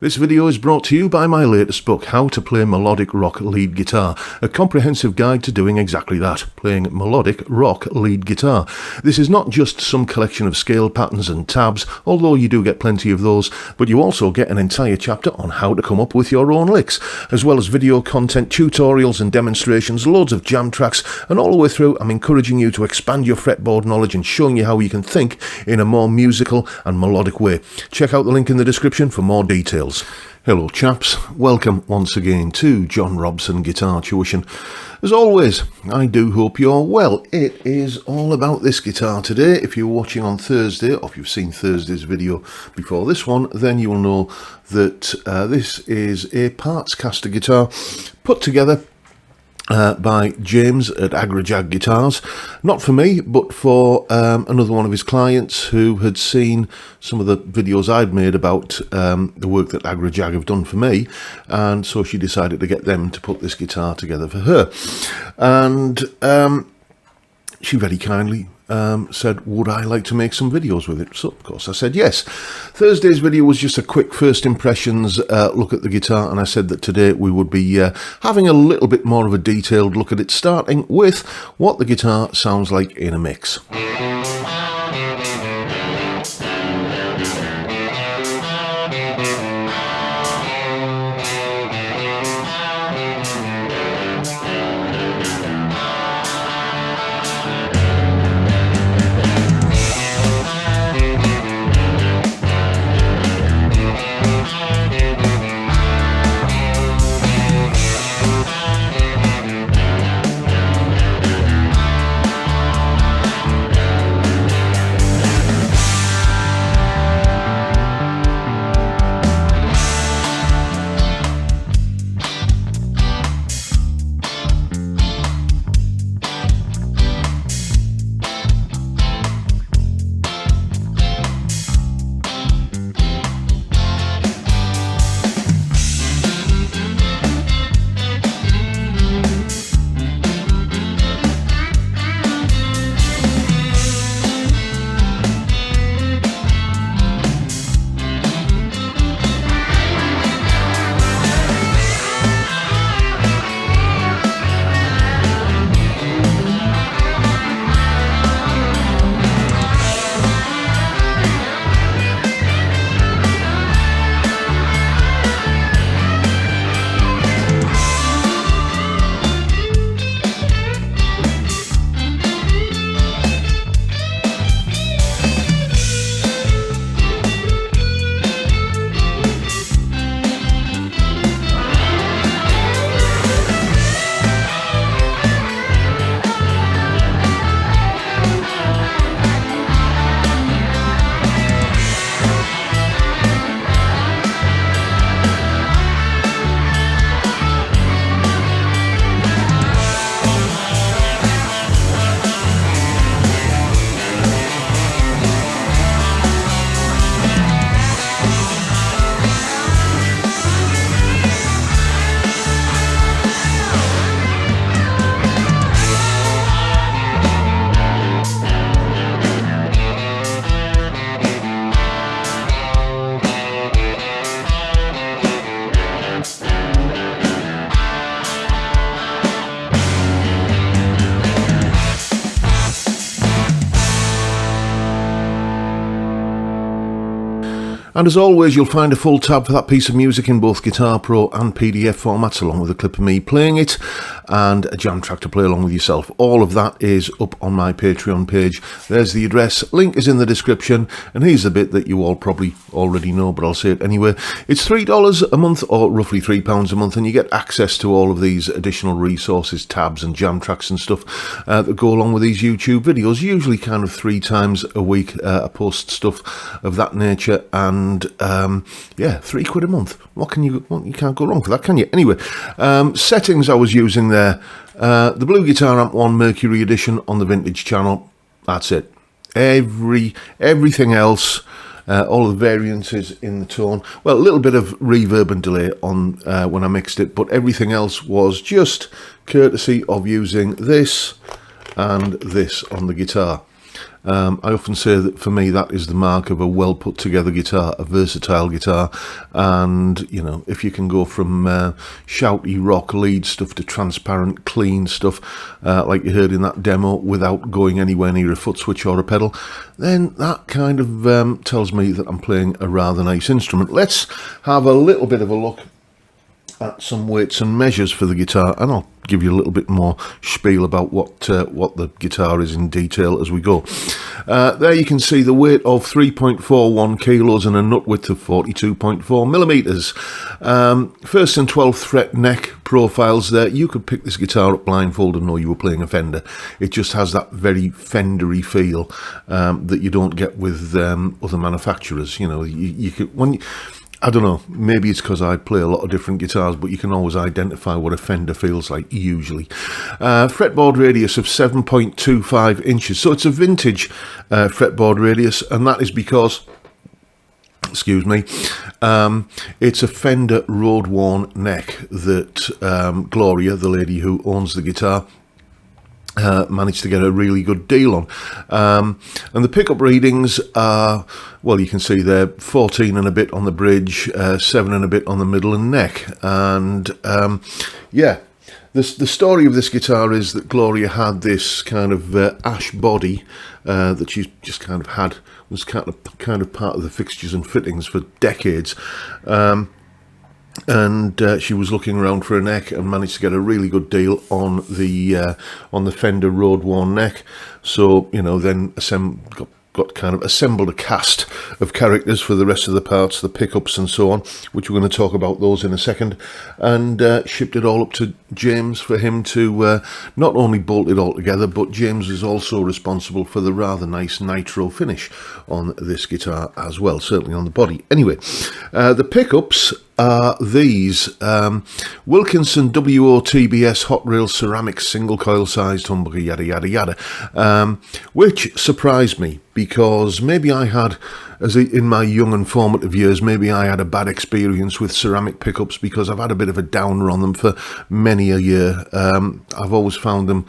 This video is brought to you by my latest book, How to Play Melodic Rock Lead Guitar, a comprehensive guide to doing exactly that, playing melodic rock lead guitar. This is not just some collection of scale patterns and tabs, although you do get plenty of those, but you also get an entire chapter on how to come up with your own licks, as well as video content, tutorials and demonstrations, loads of jam tracks, and all the way through I'm encouraging you to expand your fretboard knowledge and showing you how you can think in a more musical and melodic way. Check out the link in the description for more details. Hello chaps, welcome once again to John Robson Guitar Tuition. As always, I do hope you're well. It is all about this guitar today. If you're watching on Thursday, or if you've seen Thursday's video before this one, then you will know that this is a partscaster guitar put together by James at Agrajag Guitars. Not for me, but for another one of his clients who had seen some of the videos I'd made about the work that Agrajag have done for me, and so she decided to get them to put this guitar together for her. And she very kindly said, would I like to make some videos with it? So, of course, I said yes. Thursday's video was just a quick first impressions look at the guitar, and I said that today we would be having a little bit more of a detailed look at it, starting with what the guitar sounds like in a mix. And as always, you'll find a full tab for that piece of music in both Guitar Pro and PDF formats, along with a clip of me playing it and a jam track to play along with yourself. All of that is up on my Patreon page. There's the address, link is in the description, and here's the bit that you all probably already know, but I'll say it anyway. It's $3 a month, or roughly £3 a month, and you get access to all of these additional resources, tabs and jam tracks and stuff that go along with these YouTube videos. Usually kind of 3 times a week I post stuff of that nature, and yeah, £3 a month. You can't go wrong for that, can you? Anyway, settings I was using there. The Blue Guitar Amp 1 Mercury Edition on the Vintage channel. That's it. Everything else, all the variances in the tone. Well, a little bit of reverb and delay on when I mixed it, but everything else was just courtesy of using this and this on the guitar. I often say that for me that is the mark of a well put together guitar, a versatile guitar. And you know, if you can go from shouty rock lead stuff to transparent clean stuff like you heard in that demo without going anywhere near a foot switch or a pedal, then that kind of tells me that I'm playing a rather nice instrument. Let's have a little bit of a look at some weights and measures for the guitar, and I'll give you a little bit more spiel about what the guitar is in detail as we go. There you can see the weight of 3.41 kilos and a nut width of 42.4 millimeters. First and 12th fret neck profiles there. You could pick this guitar up blindfold and know you were playing a Fender. It just has that very Fendery feel that you don't get with other manufacturers. You know, you could, I don't know, maybe it's because I play a lot of different guitars, but you can always identify what a Fender feels like, usually. Fretboard radius of 7.25 inches. So it's a vintage fretboard radius, and that is because, excuse me, it's a Fender road-worn neck that Gloria, the lady who owns the guitar, managed to get a really good deal on. And the pickup readings are, well, you can see there, 14 and a bit on the bridge, 7 and a bit on the middle and neck. And yeah, the story of this guitar is that Gloria had this kind of ash body that she just kind of had, was kind of part of the fixtures and fittings for decades. And she was looking around for a neck and managed to get a really good deal on the Fender road-worn neck. So, you know, then got kind of assembled a cast of characters for the rest of the parts, the pickups and so on, which we're going to talk about those in a second, and shipped it all up to James for him to not only bolt it all together, but James is also responsible for the rather nice nitro finish on this guitar as well, certainly on the body. Anyway, the pickups are these Wilkinson WOTBS hot rail ceramic single coil sized humbucker, yada yada yada, which surprised me because maybe I had, in my young and formative years, maybe I had a bad experience with ceramic pickups because I've had a bit of a downer on them for many a year. I've always found them,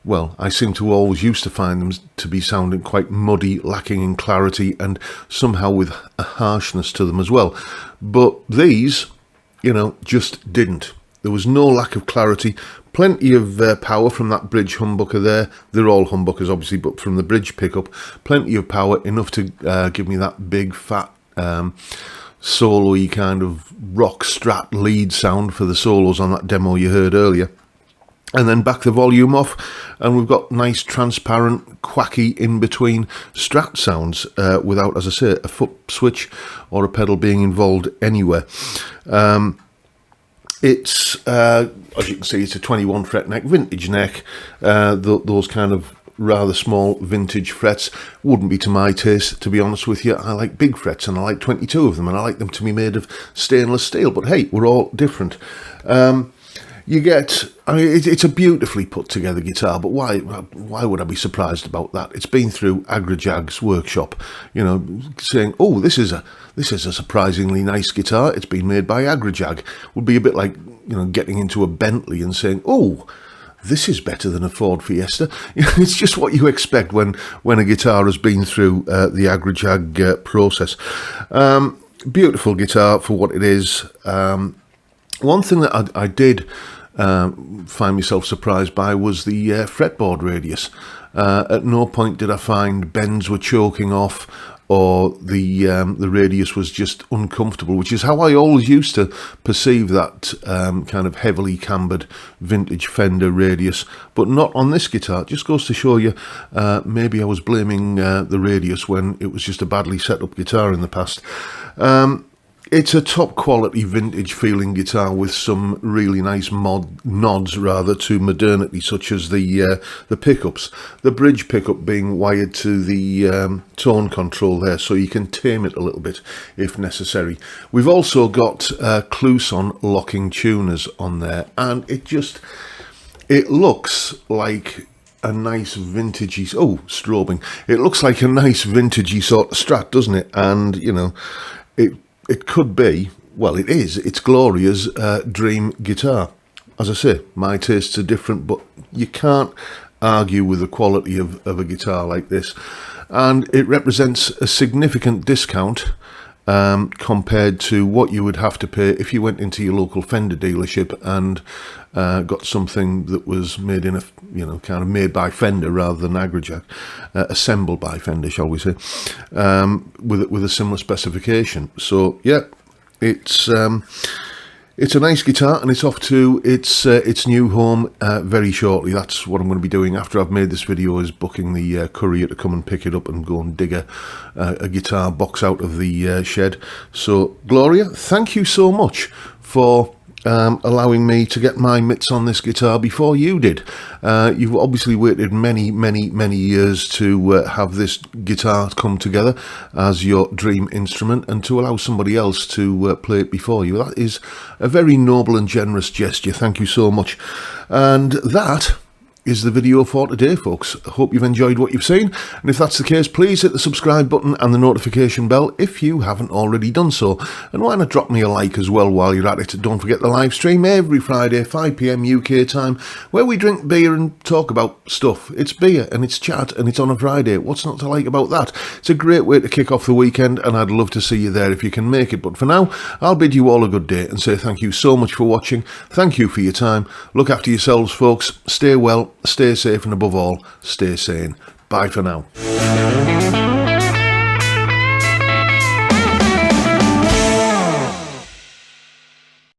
well, I seem to always used to find them to be sounding quite muddy, lacking in clarity, and somehow with a harshness to them as well. But these, you know, just didn't. There was no lack of clarity, plenty of power from that bridge humbucker there. They're all humbuckers, obviously, but from the bridge pickup, plenty of power, enough to give me that big, fat, solo-y kind of rock strat lead sound for the solos on that demo you heard earlier. And then back the volume off, and we've got nice, transparent, quacky, in-between strat sounds without, as I say, a foot switch or a pedal being involved anywhere. It's, as you can see, it's a 21 fret neck, vintage neck. Those kind of rather small vintage frets wouldn't be to my taste, to be honest with you. I like big frets, and I like 22 of them, and I like them to be made of stainless steel. But hey, we're all different. You get, I mean, it's a beautifully put together guitar, but why would I be surprised about that? It's been through Agrajag's workshop, you know, saying, oh, this is a surprisingly nice guitar. It's been made by Agrajag. Would be a bit like, you know, getting into a Bentley and saying, oh, this is better than a Ford Fiesta. It's just what you expect when a guitar has been through the Agrajag process. Beautiful guitar for what it is. One thing that I did find myself surprised by was the fretboard radius. At no point did I find bends were choking off or the radius was just uncomfortable, which is how I always used to perceive that kind of heavily cambered vintage Fender radius, but not on this guitar. It just goes to show you, maybe I was blaming the radius when it was just a badly set up guitar in the past. It's a top quality vintage feeling guitar with some really nice nods to modernity, such as the pickups. The bridge pickup being wired to the tone control there, so you can tame it a little bit if necessary. We've also got Clouson locking tuners on there, and it looks like a nice vintagey, strobing. It looks like a nice vintagey sort of Strat, doesn't it? And you know, it could be, well, it is, it's Gloria's dream guitar. As I say, my tastes are different, but you can't argue with the quality of a guitar like this. and it represents a significant discount compared to what you would have to pay if you went into your local Fender dealership and got something that was made in a, kind of made by Fender rather than Agrajag, assembled by Fender, shall we say, with a similar specification. So yeah, it's a nice guitar, and it's off to its new home very shortly. That's what I'm going to be doing after I've made this video, is booking the courier to come and pick it up and go and dig a guitar box out of the shed. So Gloria, thank you so much for allowing me to get my mitts on this guitar before you did. You've obviously waited many years to have this guitar come together as your dream instrument, and to allow somebody else to play it before you. That is a very noble and generous gesture. Thank you so much. And that is the video for today, folks. I hope you've enjoyed what you've seen, and if that's the case, please hit the subscribe button and the notification bell if you haven't already done so, and why not drop me a like as well while you're at it. Don't forget the live stream every Friday 5 PM UK time, where we drink beer and talk about stuff. It's beer and it's chat, and it's on a Friday. What's not to like about that? It's a great way to kick off the weekend, and I'd love to see you there if you can make it. But for now, I'll bid you all a good day and say thank you so much for watching. Thank you for your time. Look after yourselves, folks. Stay well, stay safe, and above all, stay sane. Bye for now.